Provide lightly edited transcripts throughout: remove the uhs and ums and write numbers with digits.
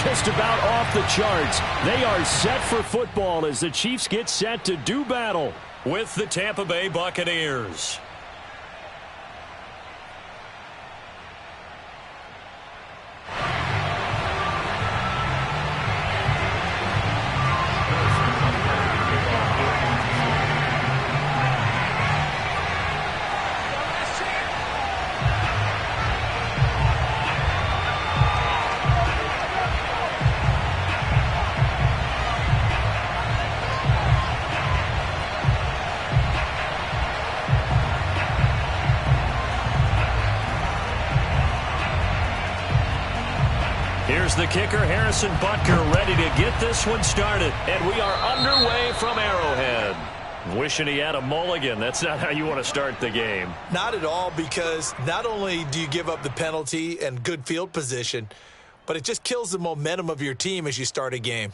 just about off the charts. They are set for football as the Chiefs get set to do battle with the Tampa Bay Buccaneers. Here's the kicker, Harrison Butker, ready to get this one started. And we are underway from Arrowhead. Wishing he had a mulligan. That's not how you want to start the game. Not at all, because not only do you give up the penalty and good field position, but it just kills the momentum of your team as you start a game.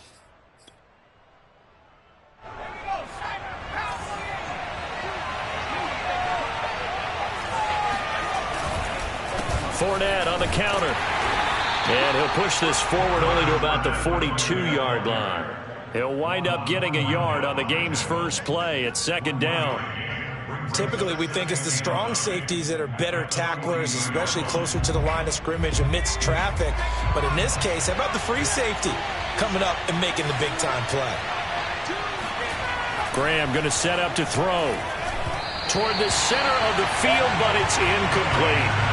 Fournette on the counter. And he'll push this forward only to about the 42-yard line. He'll wind up getting a yard on the game's first play. It's second down. Typically, we think it's the strong safeties that are better tacklers, especially closer to the line of scrimmage amidst traffic. But in this case, how about the free safety coming up and making the big-time play? Graham going to set up to throw toward the center of the field, but it's incomplete.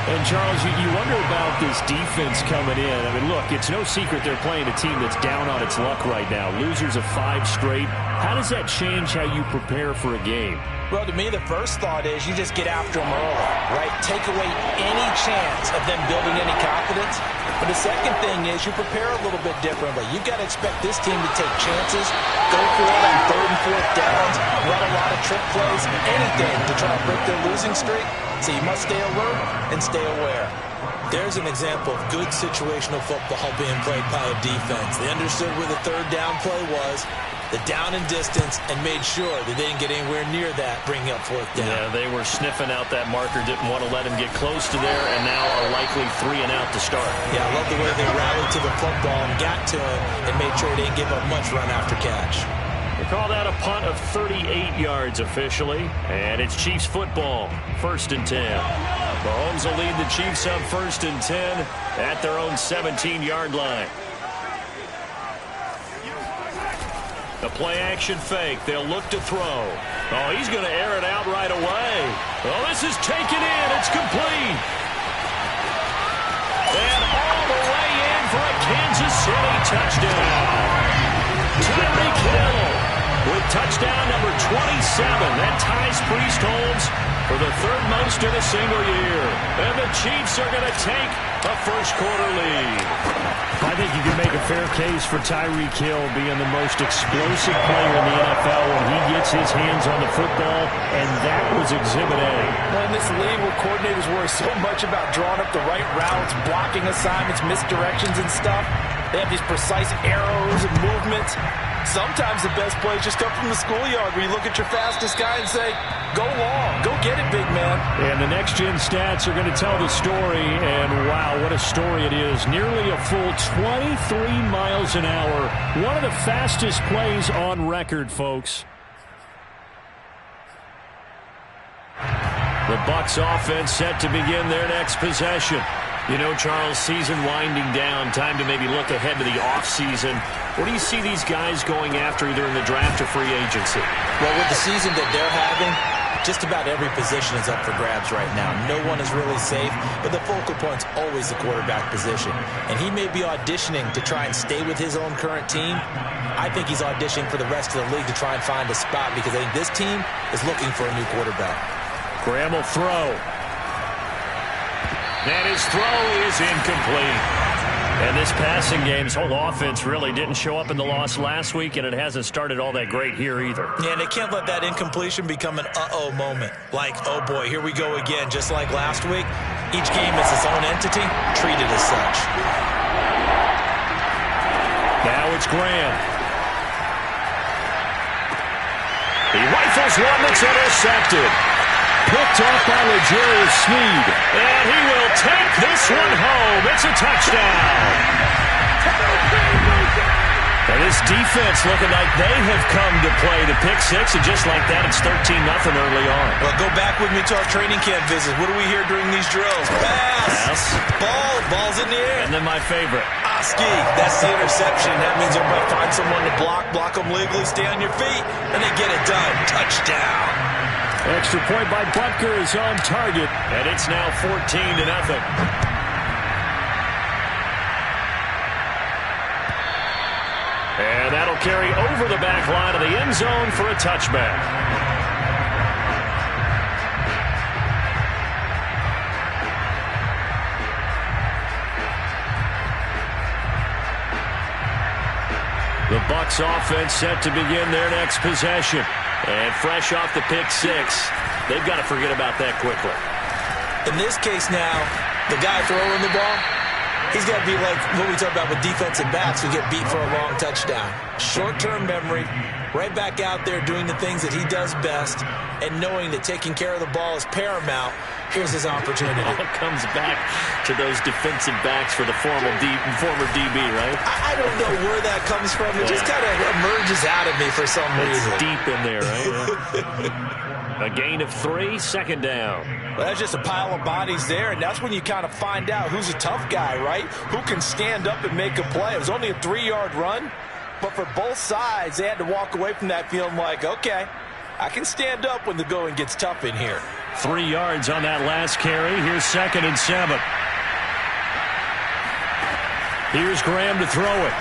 And, Charles, you wonder about this defense coming in. I mean, look, it's no secret they're playing a team that's down on its luck right now. Losers of 5 straight. How does that change how you prepare for a game? Well, to me, the first thought is you just get after them early, right? Take away any chance of them building any confidence. But the second thing is you prepare a little bit differently. You've got to expect this team to take chances, go for it on 3rd and 4th downs, run a lot of trick plays, anything to try to break their losing streak. So you must stay alert and stay aware. There's an example of good situational football being played by a defense. They understood where the 3rd down play was, the down and distance, and made sure that they didn't get anywhere near that, bringing up 4th down. Yeah, they were sniffing out that marker, didn't want to let him get close to there, and now are likely 3 and out to start. Yeah, I love the way they rallied to the football and got to him and made sure they didn't give up much run after catch. They call that a punt of 38 yards officially, and it's Chiefs football, 1st and 10. Mahomes will lead the Chiefs up 1st and 10 at their own 17-yard line. The play-action fake. They'll look to throw. Oh, he's going to air it out right away. Oh, this is taken in. It's complete. And all the way in for a Kansas City touchdown. Tyreek Hill with touchdown number 27. That ties Priest Holmes for the 3rd most in a single year. And the Chiefs are going to take a first-quarter lead. I think you can make a fair case for Tyreek Hill being the most explosive player in the NFL when he gets his hands on the football, and that was Exhibit A. Well, in this league where coordinators worry so much about drawing up the right routes, blocking assignments, misdirections and stuff, they have these precise arrows and movements. Sometimes the best plays just come from the schoolyard where you look at your fastest guy and say, go long, go get it, big man. And the next-gen stats are going to tell the story, and wow, what a story it is. Nearly a full 23 miles an hour. One of the fastest plays on record, folks. The Bucs offense set to begin their next possession. You know, Charles, season winding down, time to maybe look ahead to the offseason. What do you see these guys going after either in the draft or free agency? Well, with the season that they're having, just about every position is up for grabs right now. No one is really safe, but the focal point's always the quarterback position. And he may be auditioning to try and stay with his own current team. I think he's auditioning for the rest of the league to try and find a spot because I think this team is looking for a new quarterback. Graham will throw. And his throw is incomplete. And this passing game's whole offense really didn't show up in the loss last week, and it hasn't started all that great here either. Yeah, and they can't let that incompletion become an uh-oh moment. Like, oh boy, here we go again, just like last week. Each game is its own entity, treated as such. Now it's Graham. He rifles one that's intercepted. Picked off by L'Jarius Sneed. And he will take this one home. It's a touchdown. This defense looking like they have come to play the pick six, and just like that, it's 13-0 early on. Well, go back with me to our training camp visit. What do we hear during these drills? Pass. Ball's in the air. And then my favorite. Oski, that's the interception. That means they're going to find someone to block them legally, stay on your feet, and they get it done. Touchdown. Extra point by Butker is on target, and it's now 14-0. And that'll carry over the back line of the end zone for a touchback. The Bucs offense set to begin their next possession. And fresh off the pick six, they've got to forget about that quickly. In this case now, the guy throwing the ball, he's got to be like what we talk about with defensive backs who get beat for a long touchdown. Short-term memory, right back out there doing the things that he does best, and knowing that taking care of the ball is paramount. Here's his opportunity. All comes back to those defensive backs for the former DB, right? I don't know where that comes from. It just kind of emerges out of me for some reason. It's deep in there, right? A gain of 3, second down. Well, that's just a pile of bodies there, and that's when you kind of find out who's a tough guy, right? Who can stand up and make a play. It was only a 3-yard run, but for both sides, they had to walk away from that feeling like, okay, I can stand up when the going gets tough in here. 3 yards on that last carry. Here's 2nd and 7. Here's Graham to throw it.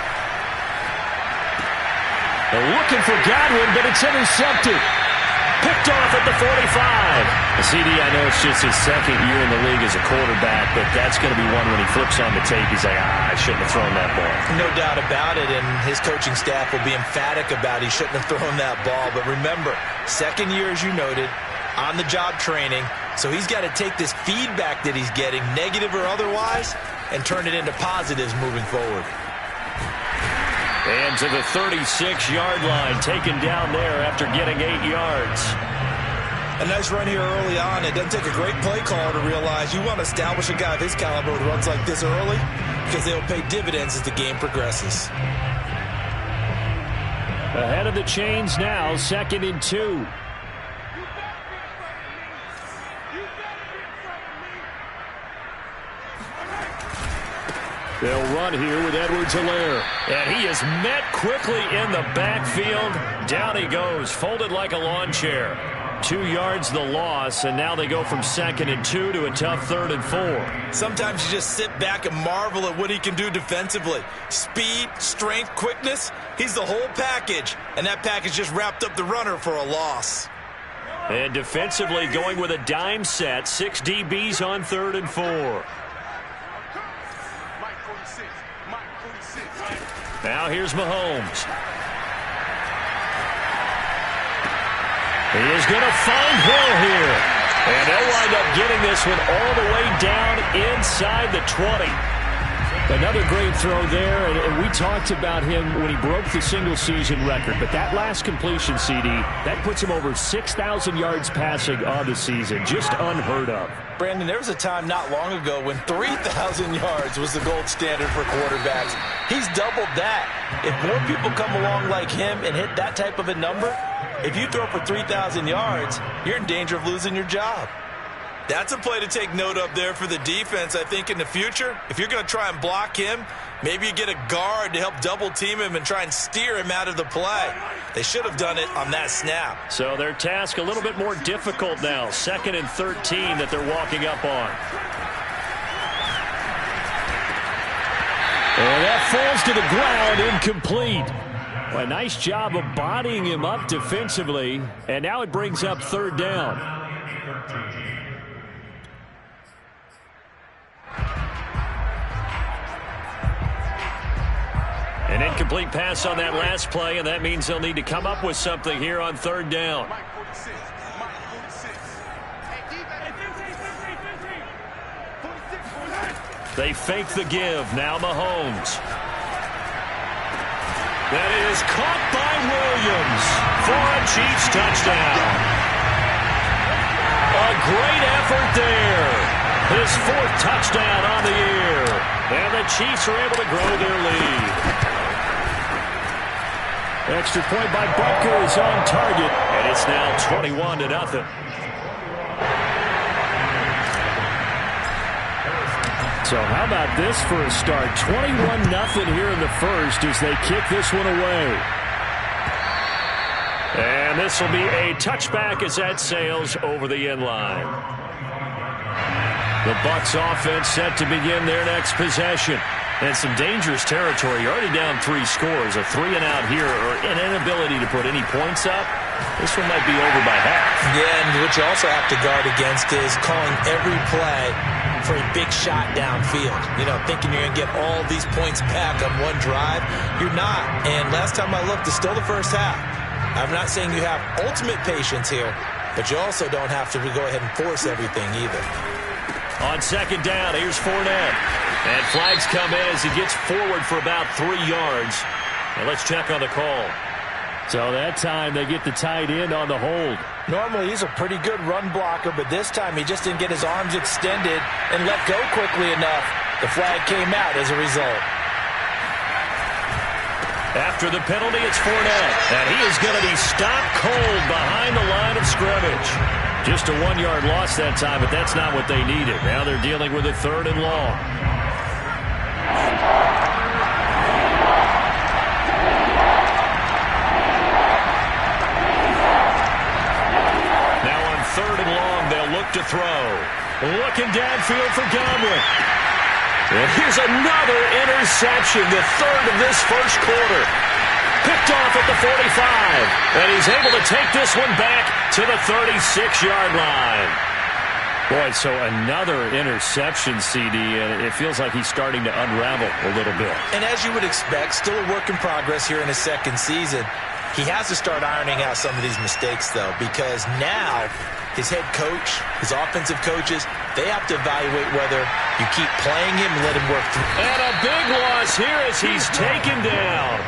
They're looking for Godwin, but it's intercepted. Picked off at the 45. CD, I know it's just his second year in the league as a quarterback, but that's going to be one when he flips on the tape. He's like, I shouldn't have thrown that ball. No doubt about it, and his coaching staff will be emphatic about he shouldn't have thrown that ball. But remember, second year, as you noted, on-the-job training, so he's got to take this feedback that he's getting, negative or otherwise, and turn it into positives moving forward. And to the 36-yard line, taken down there after getting 8 yards. A nice run here early on. It doesn't take a great play caller to realize you want to establish a guy of his caliber with runs like this early because they'll pay dividends as the game progresses. Ahead of the chains now, 2nd and 2. They'll run here with Edwards-Helaire. And he is met quickly in the backfield. Down he goes, folded like a lawn chair. 2 yards the loss, and now they go from 2nd and 2 to a tough 3rd and 4. Sometimes you just sit back and marvel at what he can do defensively. Speed, strength, quickness, he's the whole package. And that package just wrapped up the runner for a loss. And defensively going with a dime set, 6 DBs on 3rd and 4. Now here's Mahomes. He is going to find Hill here. And they'll wind up getting this one all the way down inside the 20. Another great throw there, and we talked about him when he broke the single-season record. But that last completion, CD, that puts him over 6,000 yards passing on the season. Just unheard of. Brandon, there was a time not long ago when 3,000 yards was the gold standard for quarterbacks. He's doubled that. If more people come along like him and hit that type of a number, if you throw for 3,000 yards, you're in danger of losing your job. That's a play to take note of there for the defense, I think, in the future. If you're going to try and block him, maybe you get a guard to help double-team him and try and steer him out of the play. They should have done it on that snap. So their task a little bit more difficult now. 2nd and 13 that they're walking up on. And that falls to the ground, incomplete. Well, a nice job of bodying him up defensively. And now it brings up 3rd down. An incomplete pass on that last play, and that means they'll need to come up with something here on 3rd down. They fake the give. Now Mahomes. That is caught by Williams for a Chiefs touchdown. A great effort there. His 4th touchdown on the year. And the Chiefs are able to grow their lead. extra point by Butker is on target, and it's now 21-0. So how about this for a start? 21-0 here in the first as they kick this one away. And this will be a touchback as that sails over the end line. The Bucs offense set to begin their next possession. And some dangerous territory. You're already down 3 scores. A 3-and-out here or an inability to put any points up. This one might be over by half. Yeah, and what you also have to guard against is calling every play for a big shot downfield. You know, thinking you're going to get all these points back on one drive. You're not. And last time I looked, it's still the first half. I'm not saying you have ultimate patience here, but you also don't have to go ahead and force everything either. On second down, here's Fournette. And flags come in as he gets forward for about 3 yards. And let's check on the call. So that time they get the tight end on the hold. Normally he's a pretty good run blocker, but this time he just didn't get his arms extended and let go quickly enough. The flag came out as a result. After the penalty, it's Fournette. And he is going to be stopped cold behind the line of scrimmage. Just a 1-yard loss that time, but that's not what they needed. Now they're dealing with a 3rd and long. Now on 3rd and long, they'll look to throw. Looking downfield for Godwin. And here's another interception, the 3rd of this first quarter. Picked off at the 45. And he's able to take this one back to the 36-yard line. Boy, so another interception, CD, and it feels like he's starting to unravel a little bit. And as you would expect, still a work in progress here in his second season. He has to start ironing out some of these mistakes, though, because now his head coach, his offensive coaches, they have to evaluate whether you keep playing him and let him work through. And a big loss here as he's taken down.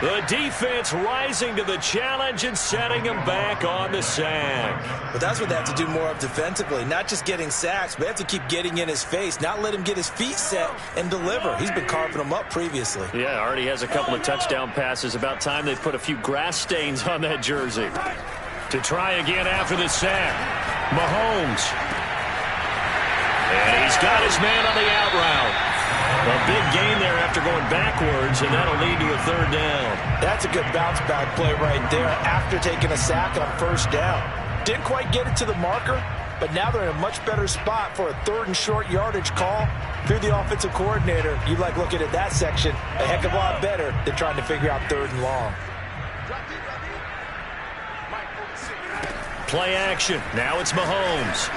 The defense rising to the challenge and setting him back on the sack. But that's what they have to do more of defensively. Not just getting sacks, but they have to keep getting in his face. Not let him get his feet set and deliver. He's been carving them up previously. Yeah, already has a couple of touchdown passes. About time they put a few grass stains on that jersey. To try again after the sack. Mahomes. And he's got his man on the out route. A big gain there after going backwards, and that'll lead to a 3rd down. That's a good bounce-back play right there after taking a sack on 1st down. Didn't quite get it to the marker, but now they're in a much better spot for a 3rd and short yardage call. Through the offensive coordinator, you like looking at that section a heck of a lot better than trying to figure out 3rd and long. Play action. Now it's Mahomes.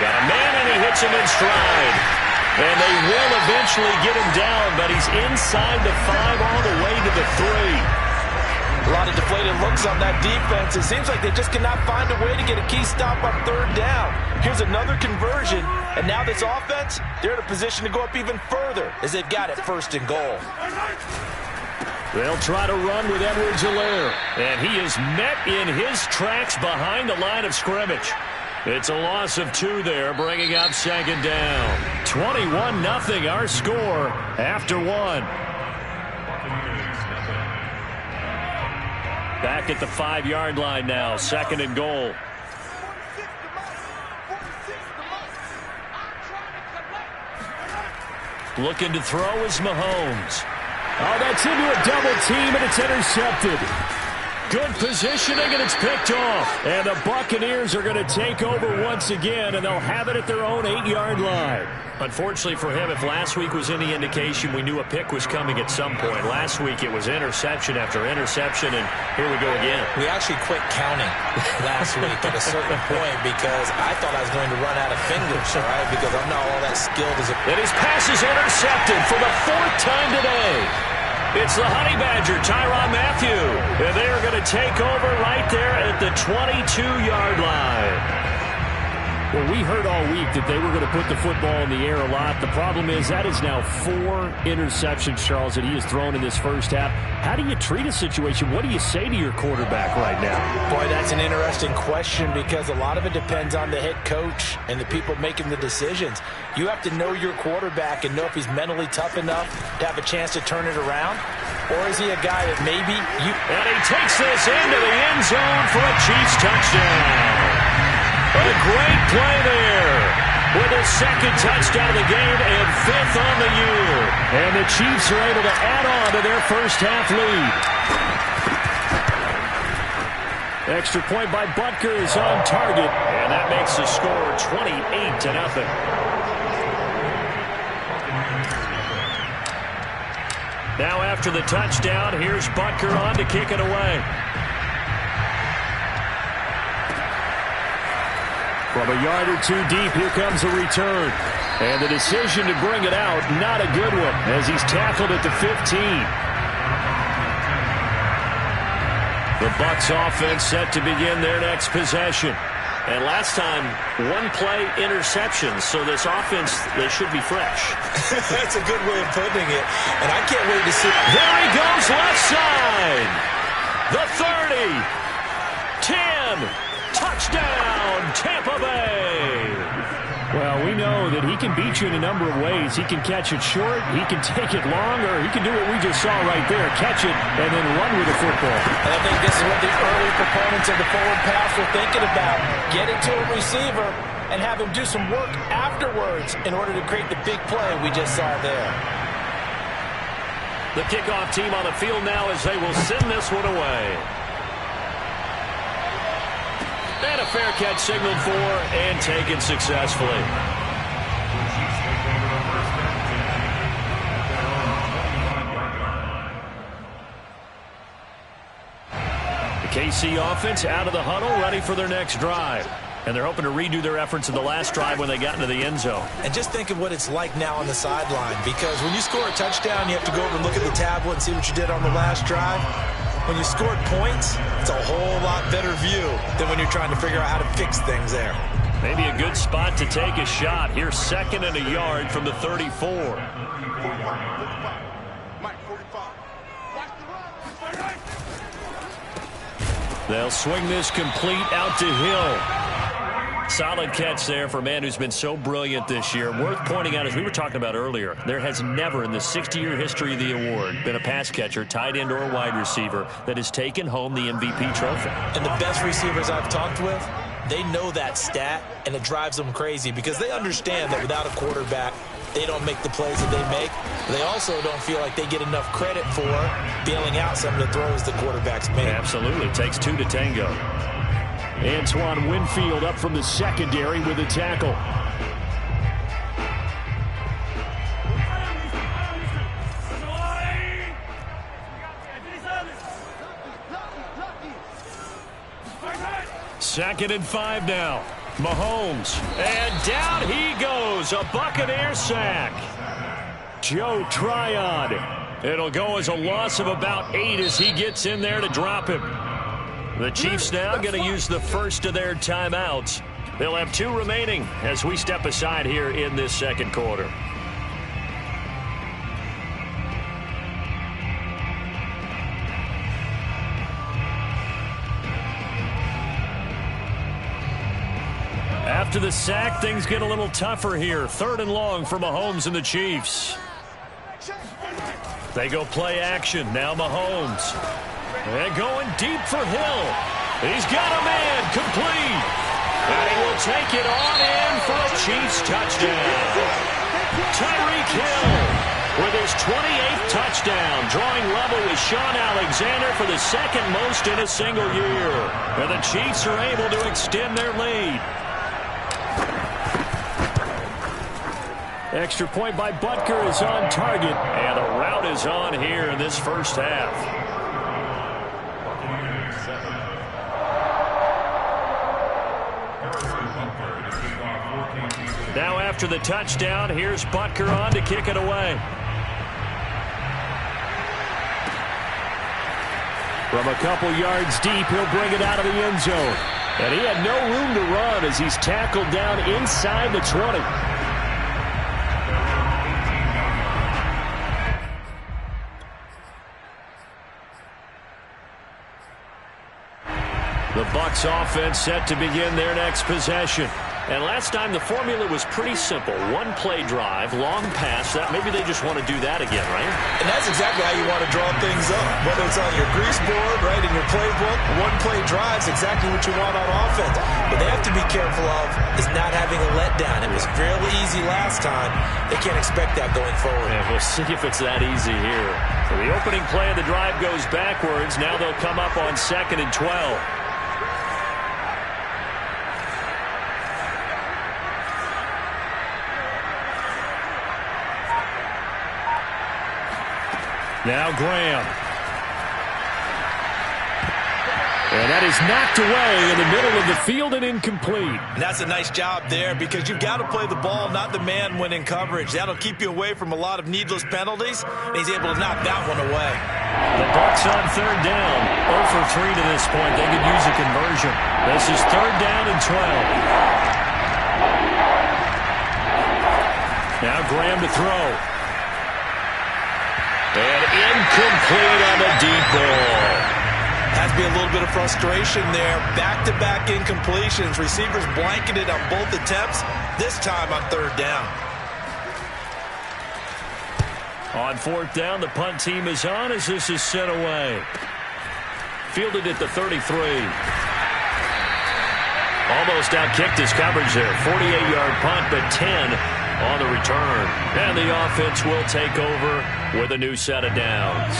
Got a man, and he hits him in stride. And they will eventually get him down, but he's inside the 5 all the way to the 3. A lot of deflated looks on that defense. It seems like they just cannot find a way to get a key stop on 3rd down. Here's another conversion, and now this offense, they're in a position to go up even further as they've got it 1st and goal. They'll try to run with Edwards-Helaire, and he is met in his tracks behind the line of scrimmage. It's a loss of 2 there, bringing up 2nd down. 21-0 our score after 1. Back at the 5-yard line now, 2nd and goal. Looking to throw is Mahomes. Oh, that's into a double team, and it's intercepted. Good positioning, and it's picked off. And the Buccaneers are going to take over once again, and they'll have it at their own 8-yard line. Unfortunately for him, if last week was any indication, we knew a pick was coming at some point. Last week it was interception after interception, and here we go again. We actually quit counting last week at a certain point because I thought I was going to run out of fingers, all right, because I'm not all that skilled as a... And his pass is intercepted for the 4th time today. It's the Honey Badger, Tyrann Mathieu. And they are going to take over right there at the 22-yard line. Well, we heard all week that they were going to put the football in the air a lot. The problem is that is now 4 interceptions, Charles, that he has thrown in this first half. How do you treat a situation? What do you say to your quarterback right now? Boy, that's an interesting question because a lot of it depends on the head coach and the people making the decisions. You have to know your quarterback and know if he's mentally tough enough to have a chance to turn it around. Or is he a guy that maybe you... And he takes this into the end zone for a Chiefs touchdown. A great play there with his second touchdown of the game and 5th on the year. And the Chiefs are able to add on to their first half lead. Extra point by Butker is on target. And that makes the score 28-0. Now after the touchdown, here's Butker on to kick it away. From a yard or two deep, here comes a return. And the decision to bring it out, not a good one, as he's tackled at the 15. The Bucs offense set to begin their next possession. And last time, one play interception, so this offense, they should be fresh. That's a good way of putting it, and I can't wait to see. There he goes, left side. The 30, 10, touchdown, Tampa Bay. Well, we know that he can beat you in a number of ways. He can catch it short, he can take it long, or he can do what we just saw right there, catch it and then run with the football. And I think this is what the early proponents of the forward pass were thinking about. Get it to a receiver and have him do some work afterwards in order to create the big play we just saw there. The kickoff team on the field now as they will send this one away. And a fair catch signaled for and taken successfully. The KC offense out of the huddle, ready for their next drive. And they're hoping to redo their efforts in the last drive when they got into the end zone. And just think of what it's like now on the sideline, because when you score a touchdown, you have to go over and look at the tablet and see what you did on the last drive. When you scored points, it's a whole lot better view than when you're trying to figure out how to fix things there. Maybe a good spot to take a shot. Here's 2nd and a yard from the 34. They'll swing this complete out to Hill. Solid catch there for a man who's been so brilliant this year. Worth pointing out, as we were talking about earlier, there has never in the 60-year history of the award been a pass catcher, tight end, or wide receiver that has taken home the MVP trophy. And the best receivers I've talked with, they know that stat, and it drives them crazy because they understand that without a quarterback, they don't make the plays that they make. They also don't feel like they get enough credit for bailing out some of the throws the quarterbacks make. Absolutely. It takes two to tango. Antoine Winfield up from the secondary with a tackle. Second and 5 now. Mahomes. And down he goes. A Buccaneer sack. Joe Tryon. It'll go as a loss of about 8 as he gets in there to drop him. The Chiefs now going to use the first of their timeouts. They'll have 2 remaining as we step aside here in this second quarter. After the sack, things get a little tougher here. 3rd and long for Mahomes and the Chiefs. They go play action. Now Mahomes. And going deep for Hill. He's got a man complete. And he will take it on in for a Chiefs touchdown. Tyreek Hill with his 28th touchdown, drawing level with Sean Alexander for the 2nd most in a single year. And the Chiefs are able to extend their lead. Extra point by Butker is on target. And the route is on here in this first half. Now after the touchdown, here's Butker on to kick it away. From a couple yards deep, he'll bring it out of the end zone. And he had no room to run as he's tackled down inside the 20. The Bucs offense set to begin their next possession. And last time the formula was pretty simple. 1 play drive, long pass. That maybe they just want to do that again, right? And that's exactly how you want to draw up things up. Whether it's on your grease board, right, in your playbook, one-play drives, exactly what you want on offense. What they have to be careful of is not having a letdown. It was fairly easy last time. They can't expect that going forward. Yeah, we'll see if it's that easy here. So the opening play of the drive goes backwards. Now they'll come up on 2nd and 12. Now Graham. And that is knocked away in the middle of the field and incomplete. And that's a nice job there because you've got to play the ball, not the man when in coverage. That'll keep you away from a lot of needless penalties. And he's able to knock that one away. The Bucs on 3rd down. 0 for 3 to this point. They could use a conversion. This is 3rd down and 12. Now Graham to throw. And incomplete on the deep ball. Has to be a little bit of frustration there. Back-to-back incompletions. Receivers blanketed on both attempts, this time on 3rd down. On 4th down, the punt team is on as this is sent away. Fielded at the 33. Almost out-kicked his coverage there. 48-yard punt, but 10 on the return. And the offense will take over with a new set of downs.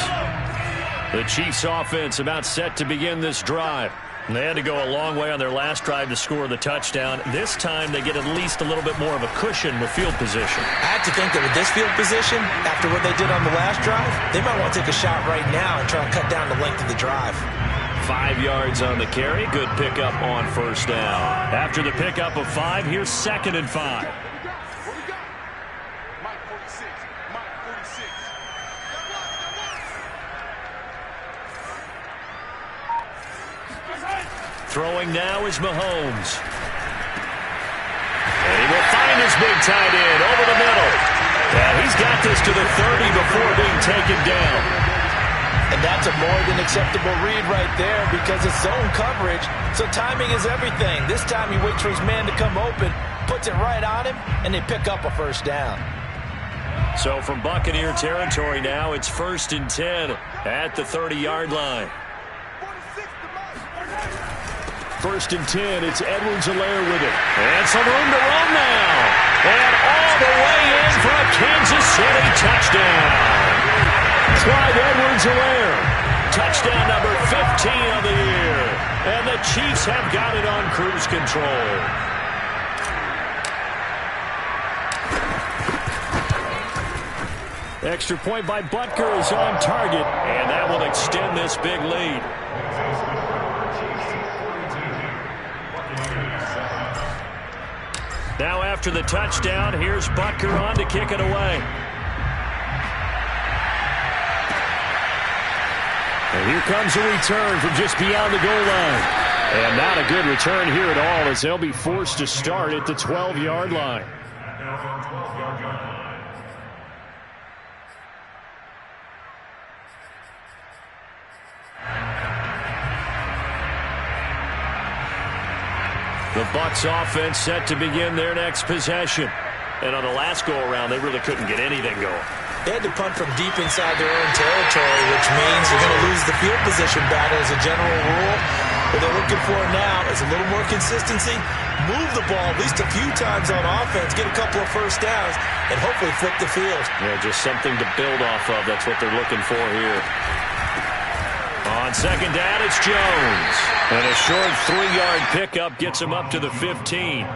The Chiefs offense about set to begin this drive. They had to go a long way on their last drive to score the touchdown. This time they get at least a little bit more of a cushion with field position. I have to think that with this field position, after what they did on the last drive, they might want to take a shot right now and try and cut down the length of the drive. 5 yards on the carry. Good pickup on 1st down. After the pickup of 5, here's 2nd and 5. Throwing now is Mahomes. And he will find his big tight end over the middle. And he's got this to the 30 before being taken down. And that's a more than acceptable read right there because it's zone coverage, so timing is everything. This time he waits for his man to come open, puts it right on him, and they pick up a 1st down. So from Buccaneer territory now, it's 1st and 10 at the 30-yard line. 1st and 10, it's Edwards-Helaire with it. And some room to run now. And all the way in for a Kansas City touchdown. Clyde Edwards-Helaire. Touchdown number 15 of the year. And the Chiefs have got it on cruise control. Extra point by Butker is on target. And that will extend this big lead. Now after the touchdown, here's Butker on to kick it away. And here comes a return from just beyond the goal line. And not a good return here at all as they'll be forced to start at the 12-yard line. The Bucs offense set to begin their next possession. And on the last go-around, they really couldn't get anything going. They had to punt from deep inside their own territory, which means they're going to lose the field position battle as a general rule. What they're looking for now is a little more consistency, move the ball at least a few times on offense, get a couple of 1st downs, and hopefully flip the field. Yeah, just something to build off of. That's what they're looking for here. On 2nd down, it's Jones. And a short 3-yard pickup gets him up to the 15.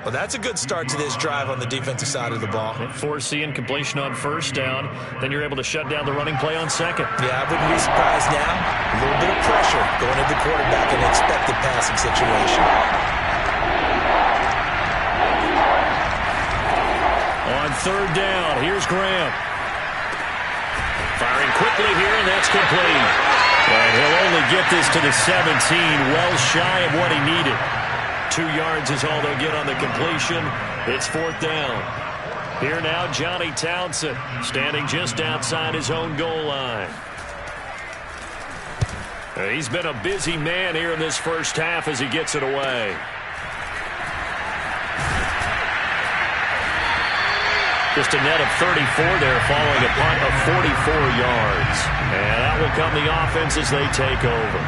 Well, that's a good start to this drive on the defensive side of the ball. Force the incompletion on 1st down. Then you're able to shut down the running play on 2nd. Yeah, I wouldn't be surprised now. A little bit of pressure going at the quarterback in an expected passing situation. On 3rd down, here's Graham. Firing quickly here, and that's complete. And he'll only get this to the 17, well shy of what he needed. 2 yards is all they'll get on the completion. It's 4th down. Here now, Johnny Townsend, standing just outside his own goal line. He's been a busy man here in this first half as he gets it away. Just a net of 34 there following a punt of 44 yards. And that will come the offense as they take over.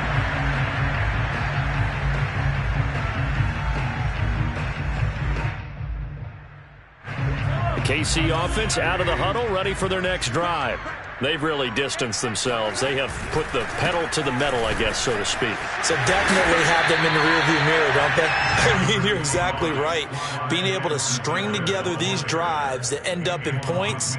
KC offense out of the huddle, ready for their next drive. They've really distanced themselves. They have put the pedal to the metal, I guess, so to speak. So definitely have them in the rearview mirror, don't they? I mean, you're exactly right. Being able to string together these drives that end up in points,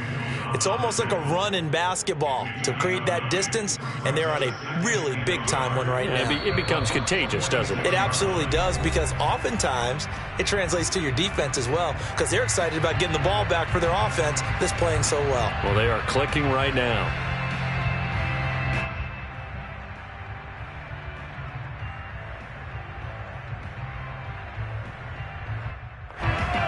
it's almost like a run in basketball to create that distance, and they're on a really big-time one right now. It becomes contagious, doesn't it? It absolutely does, because oftentimes it translates to your defense as well, because they're excited about getting the ball back for their offense that's playing so well. Well, they are clicking right now.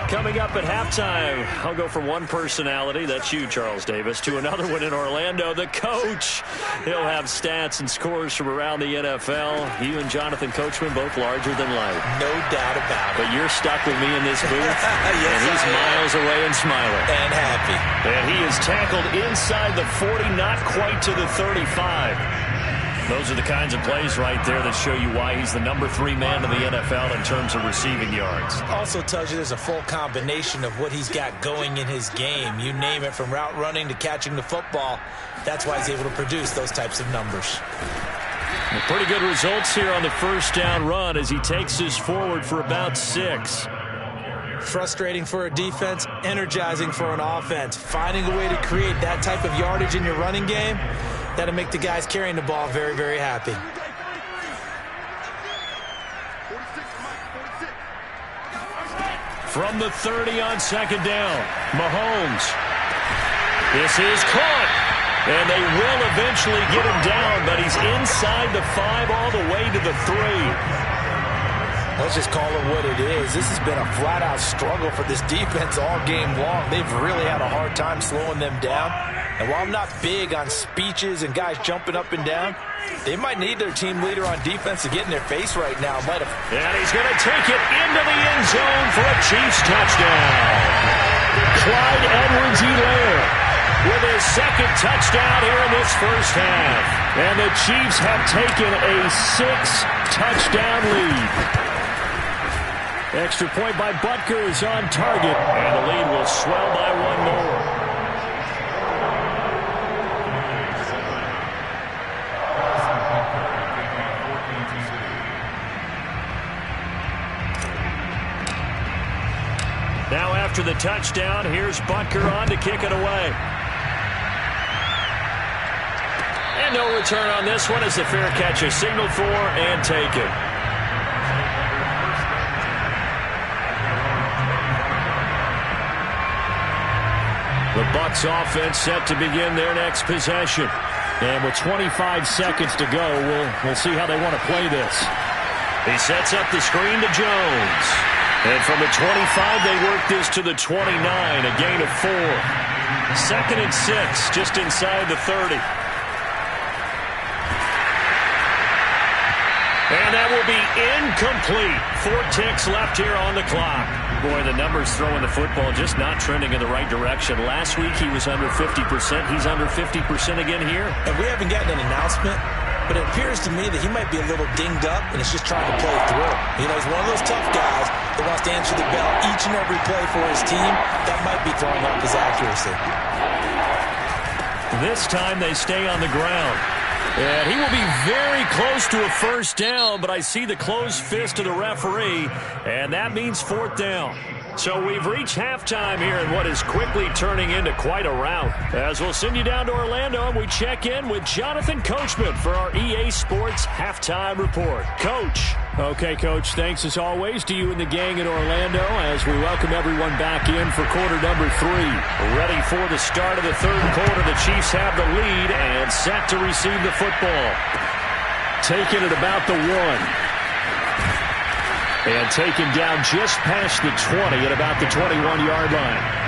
Coming up at halftime, I'll go from one personality, that's you, Charles Davis, to another one in Orlando, the coach. He'll have stats and scores from around the NFL. You and Jonathan Coachman, both larger than life. No doubt about it. But you're stuck with me in this booth, yes, and he's miles away and smiling. And happy. And he is tackled inside the 40, not quite to the 35. Those are the kinds of plays right there that show you why he's the number 3 man in the NFL in terms of receiving yards. Also tells you there's a full combination of what he's got going in his game. You name it, from route running to catching the football. That's why he's able to produce those types of numbers. Pretty good results here on the first down run as he takes us forward for about 6. Frustrating for a defense, energizing for an offense. Finding a way to create that type of yardage in your running game, that'll make the guys carrying the ball very, very happy. From the 30 on second down, Mahomes. This is caught, and they will eventually get him down, but he's inside the 5 all the way to the 3. Let's just call it what it is. This has been a flat-out struggle for this defense all game long. They've really had a hard time slowing them down. And while I'm not big on speeches and guys jumping up and down, they might need their team leader on defense to get in their face right now. And he's going to take it into the end zone for a Chiefs touchdown. Clyde Edwards-Helaire with his second touchdown here in this first half. And the Chiefs have taken a 6-touchdown lead. Extra point by Butker is on target, and the lead will swell by 1 more. Now after the touchdown, here's Butker on to kick it away. And no return on this one as the fair catch is signaled for and taken. The Bucs offense set to begin their next possession. And with 25 seconds to go, we'll see how they want to play this. He sets up the screen to Jones. And from the 25, they work this to the 29, a gain of 4. 2nd and 6, just inside the 30. And that will be incomplete. 4 ticks left here on the clock. Boy, the numbers throwing the football just not trending in the right direction. Last week he was under 50%. He's under 50% again here. And we haven't gotten an announcement, but it appears to me that he might be a little dinged up and is just trying to play through. You know, he's one of those tough guys that wants to answer the bell each and every play for his team. That might be throwing off his accuracy. This time they stay on the ground. And he will be very close to a first down, but I see the closed fist of the referee, and that means 4th down. So we've reached halftime here in what is quickly turning into quite a rout. As we'll send you down to Orlando, and we check in with Jonathan Coachman for our EA Sports Halftime Report. Coach. Okay, Coach, thanks as always to you and the gang in Orlando as we welcome everyone back in for quarter number 3. Ready for the start of the 3rd quarter. The Chiefs have the lead and set to receive the football. Taking it about the 1. And taken down just past the 20 at about the 21-yard line.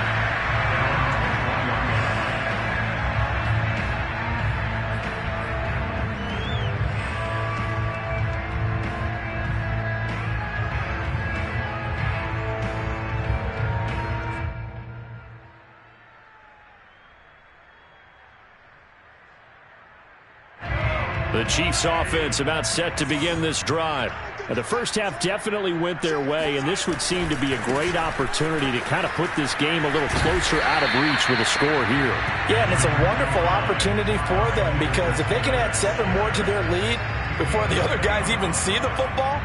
The Chiefs offense about set to begin this drive. And the first half definitely went their way, and this would seem to be a great opportunity to kind of put this game a little closer out of reach with a score here. Yeah, and it's a wonderful opportunity for them because if they can add 7 more to their lead before the other guys even see the football,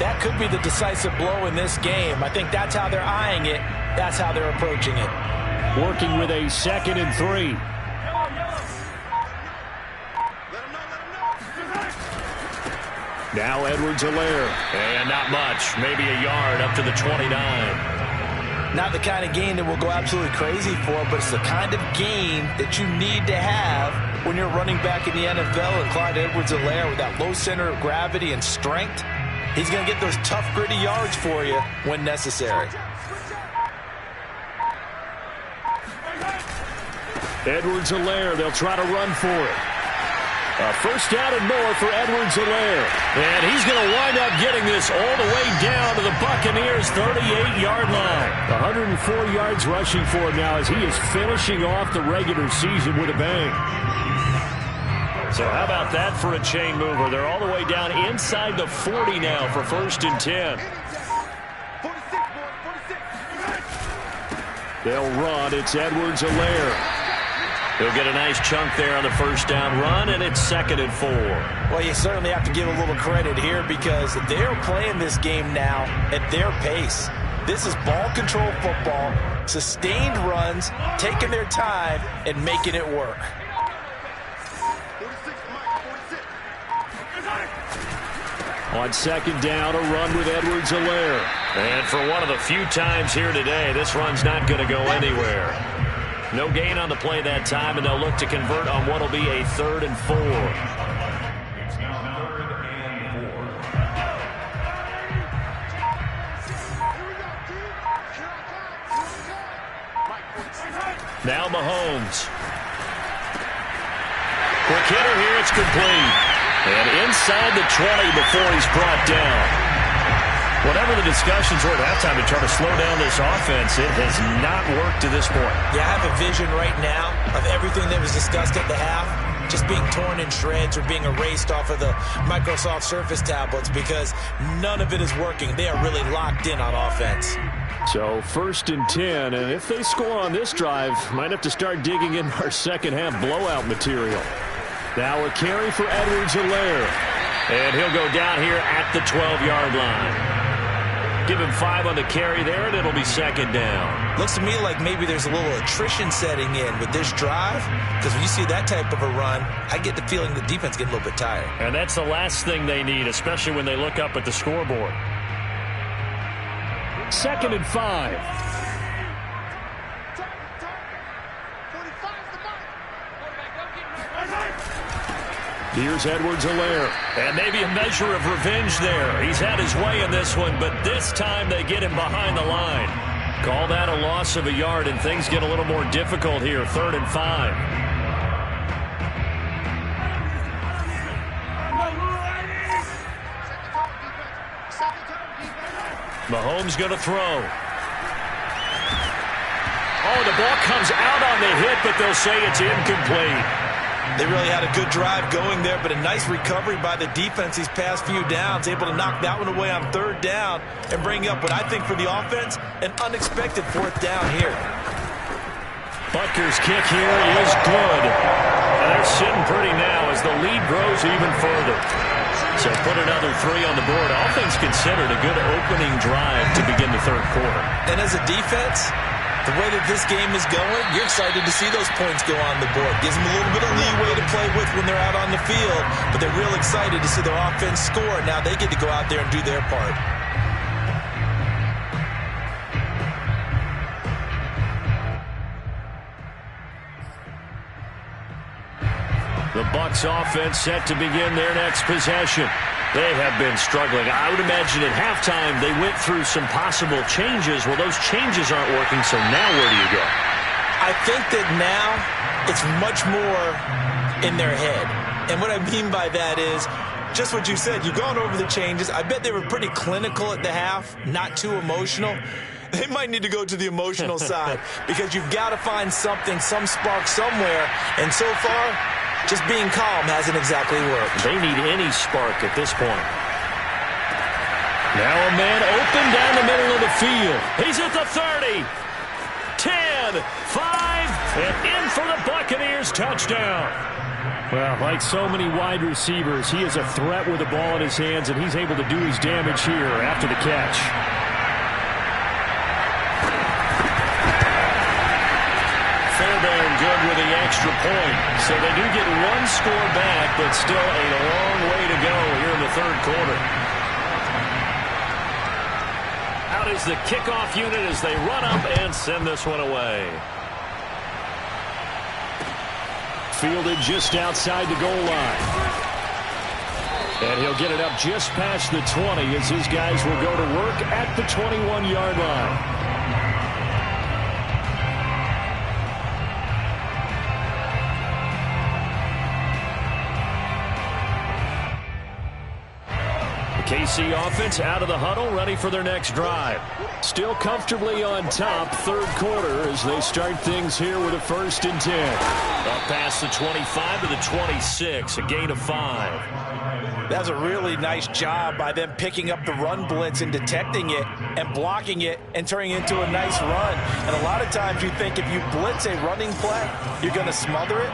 that could be the decisive blow in this game. I think that's how they're eyeing it. That's how they're approaching it. Working with a 2nd and 3. Now Edwards-Helaire. And not much. Maybe a yard up to the 29. Not the kind of game that we'll go absolutely crazy for, but it's the kind of game that you need to have when you're running back in the NFL. And Clyde Edwards-Helaire, with that low center of gravity and strength, he's going to get those tough, gritty yards for you when necessary. Edwards-Helaire, they'll try to run for it. A first down and more for Edwards-Helaire. And he's going to wind up getting this all the way down to the Buccaneers' 38-yard line. 104 yards rushing for him now as he is finishing off the regular season with a bang. So how about that for a chain mover? They're all the way down inside the 40 now for 1st and 10. They'll run. It's Edwards-Helaire. He'll get a nice chunk there on the first down run, and it's 2nd and 4. Well, you certainly have to give a little credit here because they're playing this game now at their pace. This is ball control football, sustained runs, taking their time, and making it work. On 2nd down, a run with Edwards-Helaire. And for one of the few times here today, this run's not going to go anywhere. No gain on the play that time, and they'll look to convert on what will be a 3rd and 4. It's now 3rd and 4. Now Mahomes. Quick hitter here, it's complete. And inside the 20 before he's brought down. Whatever the discussions were at halftime to try to slow down this offense, it has not worked to this point. Yeah, I have a vision right now of everything that was discussed at the half just being torn in shreds or being erased off of the Microsoft Surface tablets because none of it is working. They are really locked in on offense. So 1st and 10, and if they score on this drive, might have to start digging in our second half blowout material. Now a carry for Edwards-Helaire. And he'll go down here at the 12-yard line. Give him 5 on the carry there, and it'll be 2nd down. Looks to me like maybe there's a little attrition setting in with this drive, because when you see that type of a run, I get the feeling the defense getting a little bit tired. And that's the last thing they need, especially when they look up at the scoreboard. 2nd and 5. Here's Edwards-Helaire. And maybe a measure of revenge there. He's had his way in this one, but this time they get him behind the line. Call that a loss of a yard, and things get a little more difficult here. 3rd and 5. Mahomes going to throw. Oh, the ball comes out on the hit, but they'll say it's incomplete. They really had a good drive going there, but a nice recovery by the defense these past few downs, able to knock that one away on 3rd down and bring up what I think for the offense, an unexpected 4th down here. Butker's kick here is good. And they're sitting pretty now as the lead grows even further. So put another 3 on the board. All things considered, a good opening drive to begin the 3rd quarter. And as a defense, the way that this game is going, you're excited to see those points go on the board. Gives them a little bit of leeway to play with when they're out on the field, but they're real excited to see their offense score. Now they get to go out there and do their part. The Bucs offense set to begin their next possession. They have been struggling. I would imagine at halftime they went through some possible changes. Well, those changes aren't working, so now where do you go? I think that now it's much more in their head. And what I mean by that is just what you said. You've gone over the changes. I bet they were pretty clinical at the half, not too emotional. They might need to go to the emotional side because you've got to find something, some spark somewhere. And so far, Just being calm hasn't exactly worked. They need any spark at this point. Now a man open down the middle of the field. He's at the 30. 10, 5, and in for the Buccaneers touchdown. Well, like so many wide receivers, he is a threat with the ball in his hands, and he's able to do his damage here after the catch. Fairbairn good with the extra point. So they do get one score back, but still a long way to go here in the third quarter. Out is the kickoff unit as they run up and send this one away. Fielded just outside the goal line. And he'll get it up just past the 20 as his guys will go to work at the 21-yard line. KC offense out of the huddle, ready for their next drive. Still comfortably on top, third quarter, as they start things here with a 1st and 10. Up past the 25 to the 26, a gain of 5. That was a really nice job by them picking up the run blitz and detecting it and blocking it and turning it into a nice run. And a lot of times you think if you blitz a running play, you're going to smother it.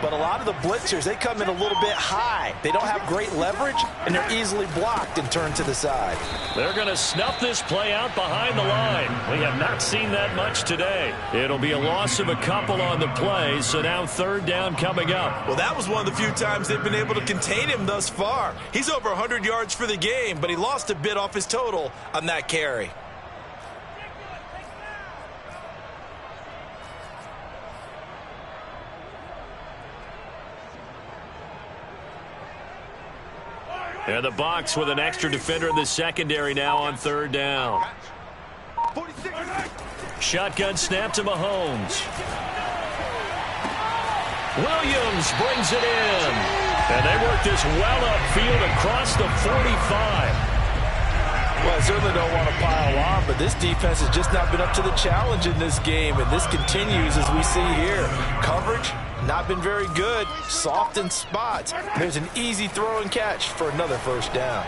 But a lot of the blitzers, they come in a little bit high. They don't have great leverage, and they're easily blocked and turned to the side. They're going to snuff this play out behind the line. We have not seen that much today. It'll be a loss of a couple on the play, so now 3rd down coming up. Well, that was one of the few times they've been able to contain him thus far. He's over 100 yards for the game, but he lost a bit off his total on that carry. And the Bucs with an extra defender in the secondary now on 3rd down. Shotgun snap to Mahomes. Williams brings it in. And they work this well upfield across the 45. Well, I certainly don't want to pile on, but this defense has just not been up to the challenge in this game, and this continues as we see here. Coverage, not been very good. Soft in spots. There's an easy throw and catch for another 1st down.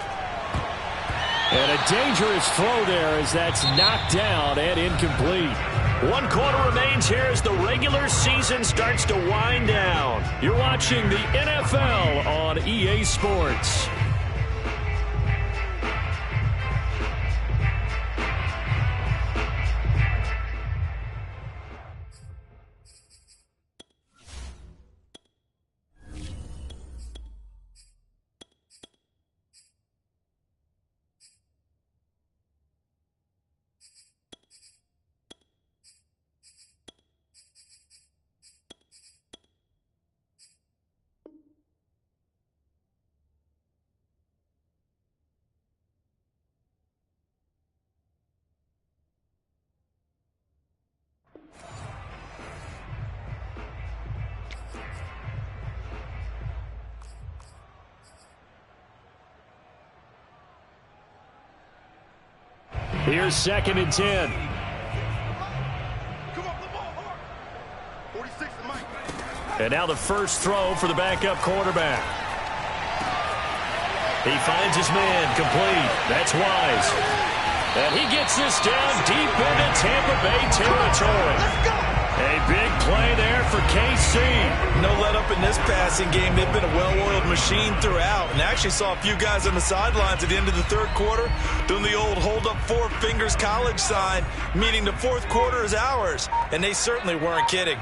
And a dangerous throw there as that's knocked down and incomplete. 1 quarter remains here as the regular season starts to wind down. You're watching the NFL on EA Sports. Here's 2nd and 10. And now the first throw for the backup quarterback. He finds his man complete. That's Wise. And he gets this down deep into Tampa Bay territory. A big play there for KC. No let up in this passing game. They've been a well-oiled machine throughout. And I actually saw a few guys on the sidelines at the end of the 3rd quarter doing the old hold up 4 fingers college sign, meaning the 4th quarter is ours. And they certainly weren't kidding.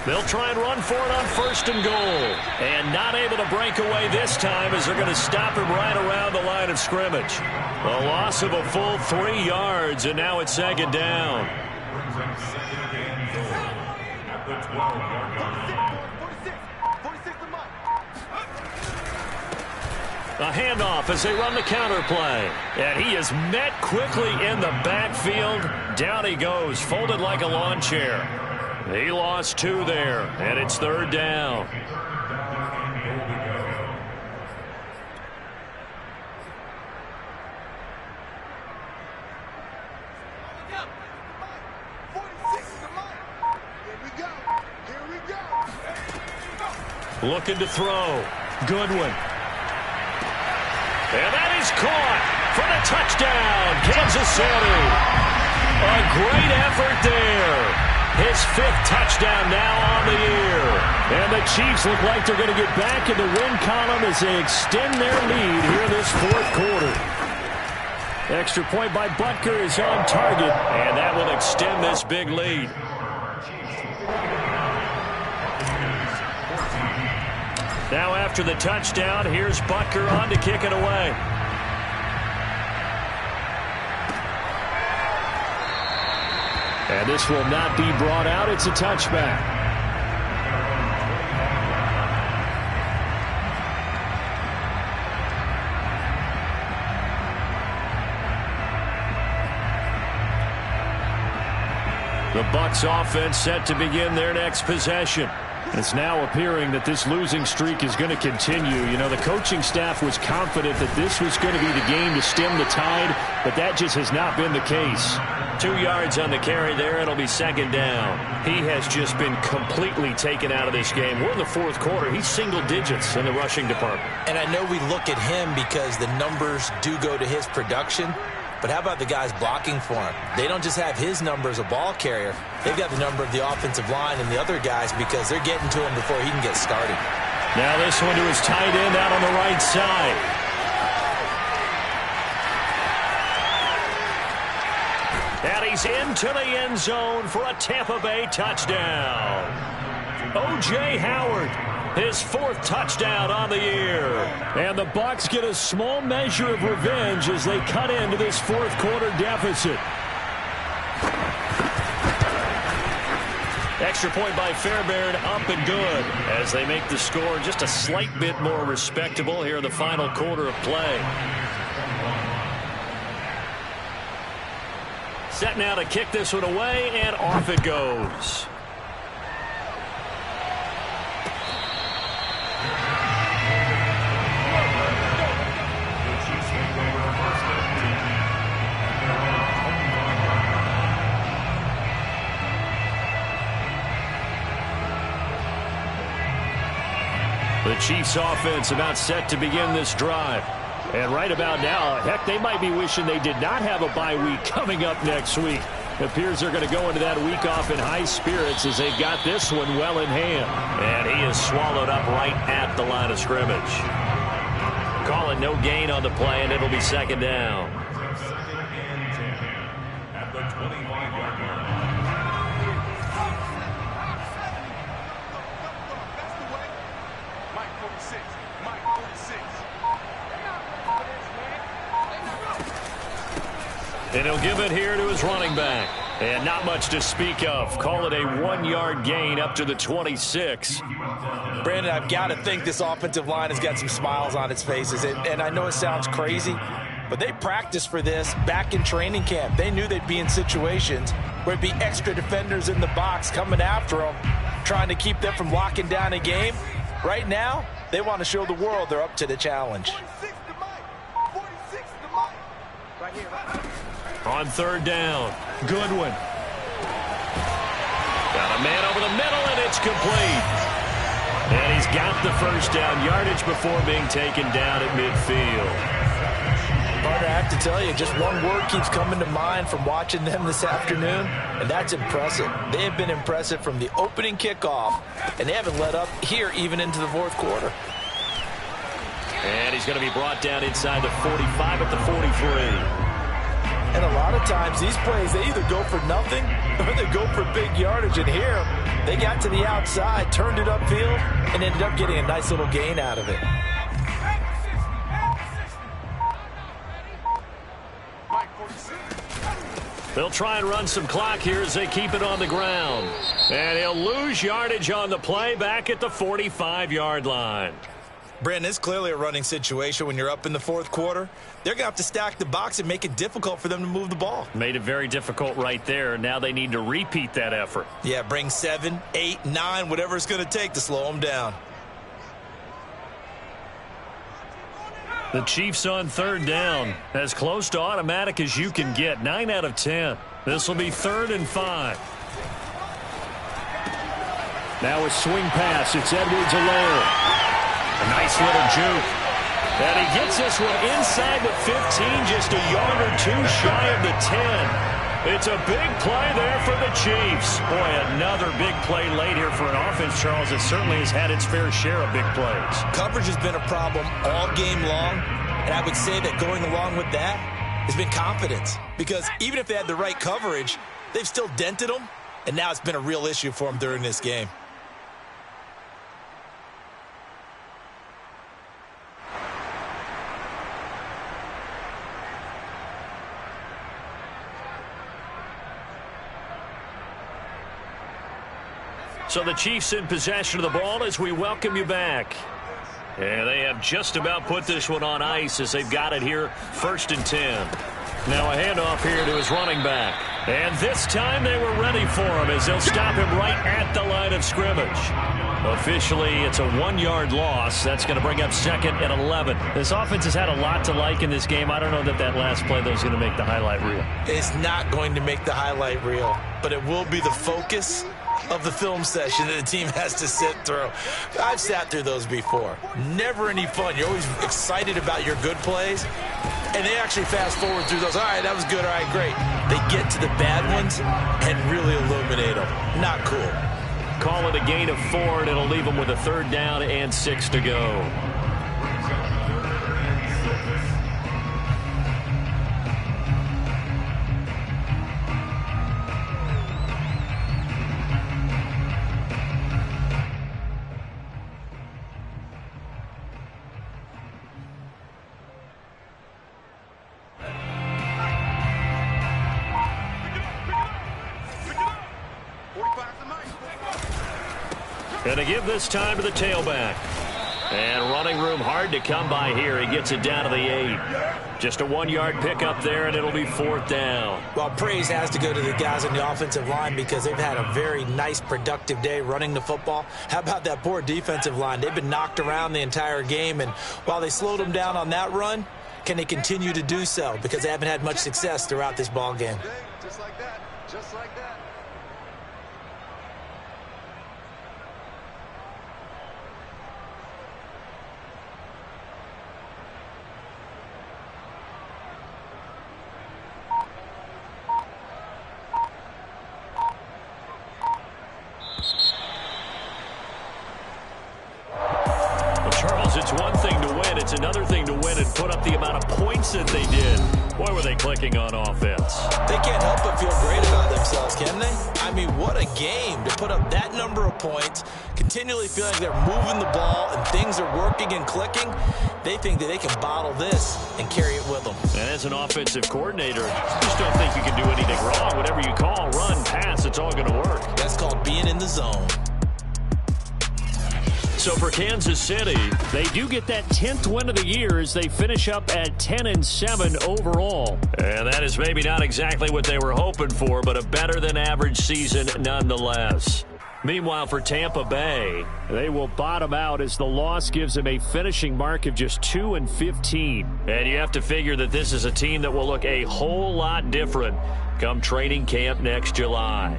They'll try and run for it on 1st and goal. And not able to break away this time as they're going to stop him right around the line of scrimmage. A loss of a full 3 yards, and now it's 2nd down. A handoff as they run the counter play. And he is met quickly in the backfield. Down he goes, folded like a lawn chair. He lost 2 there, and it's 3rd down. Looking to throw. Goodwin. And that is caught for the touchdown, Kansas City. A great effort there. His 5th touchdown now on the year. And the Chiefs look like they're going to get back in the win column as they extend their lead here in this 4th quarter. Extra point by Butker is on target, and that will extend this big lead. Now after the touchdown, here's Butker on to kick it away. And this will not be brought out. It's a touchback. The Bucs offense set to begin their next possession. It's now appearing that this losing streak is going to continue. You know, the coaching staff was confident that this was going to be the game to stem the tide, but that just has not been the case. 2 yards on the carry there. It'll be 2nd down. He has just been completely taken out of this game. We're in the 4th quarter. He's single digits in the rushing department. And I know we look at him because the numbers do go to his production. But how about the guys blocking for him? They don't just have his number as a ball carrier. They've got the number of the offensive line and the other guys because they're getting to him before he can get started. Now this one to his tight end out on the right side. And he's into the end zone for a Tampa Bay touchdown. O.J. Howard, his 4th touchdown on the year. And the Bucs get a small measure of revenge as they cut into this 4th quarter deficit. Extra point by Fairbairn, up and good as they make the score just a slight bit more respectable here in the final quarter of play. Set now to kick this one away, and off it goes. The Chiefs offense about set to begin this drive. And right about now, heck, they might be wishing they did not have a bye week coming up next week. It appears they're going to go into that week off in high spirits as they've got this one well in hand. And he is swallowed up right at the line of scrimmage. Calling no gain on the play, and it'll be 2nd down. At the 25-yard line. And he'll give it here to his running back. And not much to speak of. Call it a 1-yard gain up to the 26. Brandon, I've got to think this offensive line has got some smiles on its faces. And I know it sounds crazy, but they practiced for this back in training camp. They knew they'd be in situations where it'd be extra defenders in the box coming after them, trying to keep them from locking down a game. Right now, they want to show the world they're up to the challenge. On 3rd down, Goodwin. Got a man over the middle, and it's complete. And he's got the 1st down yardage before being taken down at midfield. Partner, I have to tell you, just one word keeps coming to mind from watching them this afternoon, and that's impressive. They have been impressive from the opening kickoff, and they haven't let up here even into the 4th quarter. And he's going to be brought down inside the 45 at the 43. And a lot of times, these plays, they either go for nothing or they go for big yardage. And here, they got to the outside, turned it upfield, and ended up getting a nice little gain out of it. They'll try and run some clock here as they keep it on the ground. And he'll lose yardage on the play back at the 45-yard line. Brandon, it's clearly a running situation when you're up in the 4th quarter. They're going to have to stack the box and make it difficult for them to move the ball. Made it very difficult right there. Now they need to repeat that effort. Yeah, bring 7, 8, 9, whatever it's going to take to slow them down. The Chiefs on 3rd down. As close to automatic as you can get. 9 out of 10. This will be 3rd and 5. Now a swing pass. It's Edwards-Helaire. A nice little juke. And he gets this one inside the 15, just a yard or two shy of the 10. It's a big play there for the Chiefs. Boy, another big play late here for an offense, Charles, that certainly has had its fair share of big plays. Coverage has been a problem all game long, and I would say that going along with that has been confidence. Because even if they had the right coverage, they've still dented them, and now it's been a real issue for them during this game. So the Chiefs in possession of the ball as we welcome you back. And they have just about put this one on ice as they've got it here, 1st and 10. Now a handoff here to his running back. And this time they were ready for him as they'll stop him right at the line of scrimmage. Officially, it's a 1-yard loss. That's going to bring up 2nd and 11. This offense has had a lot to like in this game. I don't know that last play, though, is going to make the highlight reel. It's not going to make the highlight reel, but it will be the focus of the film session that the team has to sit through. I've sat through those before. Never any fun. You're always excited about your good plays, and they actually fast forward through those. All right, that was good. All right, great. They get to the bad ones and really illuminate them. Not cool. Call it a gain of 4, and it'll leave them with a 3rd down and 6 to go. Going to give this time to the tailback. And running room hard to come by here. He gets it down to the 8. Just a 1-yard pickup there, and it'll be 4th down. Well, praise has to go to the guys on the offensive line because they've had a very nice, productive day running the football. How about that poor defensive line? They've been knocked around the entire game, and while they slowed them down on that run, can they continue to do so? Because they haven't had much success throughout this ball game. Just like that. Just like that. Charles, it's one thing to win. It's another thing to win and put up the amount of points that they did. Boy, were they clicking on offense. They can't help but feel great about themselves, can they? I mean, what a game to put up that number of points, continually feeling like they're moving the ball and things are working and clicking. They think that they can bottle this and carry it with them. And as an offensive coordinator, you just don't think you can do anything wrong. Whatever you call, run, pass, it's all going to work. That's called being in the zone. So for Kansas City, they do get that 10th win of the year as they finish up at 10-7 overall. And that is maybe not exactly what they were hoping for, but a better than average season nonetheless. Meanwhile, for Tampa Bay, they will bottom out as the loss gives them a finishing mark of just 2-15. And you have to figure that this is a team that will look a whole lot different come training camp next July.